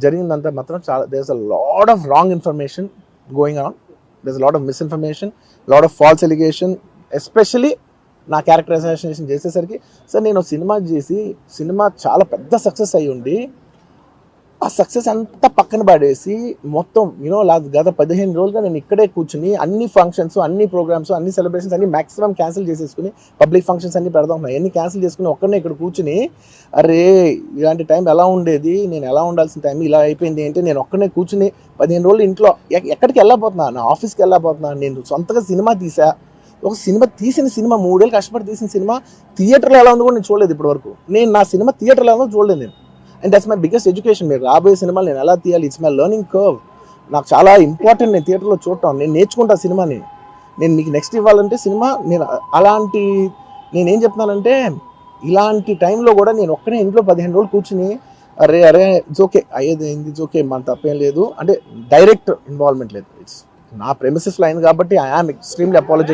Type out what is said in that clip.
జరిగిందంతా మాత్రం చాలా there's a lot of wrong information going on, there's lot of misinformation, lot of false allegation, especially నా character assassination చేసేసరికి sir నేను cinema చేసి సినిమా చాలా పెద్ద సక్సెస్ అయ్యి ఉండి ఆ సక్సెస్ అంతా పక్కన పడేసి మొత్తం గత 15 రోజులుగా నేను ఇక్కడే కూర్చుని అన్ని ఫంక్షన్స్, అన్ని ప్రోగ్రామ్స్, అన్ని సెలబ్రేషన్స్ అన్ని మ్యాక్సిమం క్యాన్సిల్ చేసేసుకుని పబ్లిక్ ఫంక్షన్స్ అన్ని పెడదాం ఎన్ని క్యాన్సిల్ చేసుకుని ఒక్కడనే ఇక్కడ కూర్చుని అరే ఇలాంటి టైం ఎలా ఉండేది, నేను ఎలా ఉండాల్సిన టైం ఇలా అయిపోయింది ఏంటి, నేను ఒక్కడనే కూర్చుని 15 రోజులు ఇంట్లో ఎక్కడికి వెళ్ళబోతున్నా, నా ఆఫీస్కి వెళ్ళబోతున్నా, నేను సొంతగా సినిమా తీసా, ఒక సినిమా తీసిన సినిమా 3 ఏళ్ళు కష్టపడి తీసిన సినిమా థియేటర్లో ఎలా ఉందో కూడా నేను చూడలేదు ఇప్పటి వరకు. నేను నా సినిమా థియేటర్లో ఎలా ఉందో చూడలేదు నేను. And that's my biggest education. మీరు రాబోయే సినిమాలు నేను ఎలా తీయాలి, ఇట్స్ మై లెర్నింగ్ కర్వ్. నాకు చాలా ఇంపార్టెంట్ నేను థియేటర్లో చూడటం, నేను నేర్చుకుంటా సినిమాని. నేను మీకు నెక్స్ట్ ఇవ్వాలంటే సినిమా నేను అలాంటి నేనేం చెప్తున్నానంటే ఇలాంటి టైంలో కూడా నేను ఒక్కనే ఇంట్లో 15 రోజులు కూర్చుని అరే ఇట్స్ ఓకే అయ్యేది అయింది, ఇట్స్ ఓకే మన తప్పేం లేదు అంటే డైరెక్ట్ ఇన్వాల్వ్మెంట్ లేదు. ఇట్స్ నా ప్రెమిసెస్లో అయింది కాబట్టి ఐ యామ్ ఎక్స్ట్రీమ్లీ అపాలజెటిక్.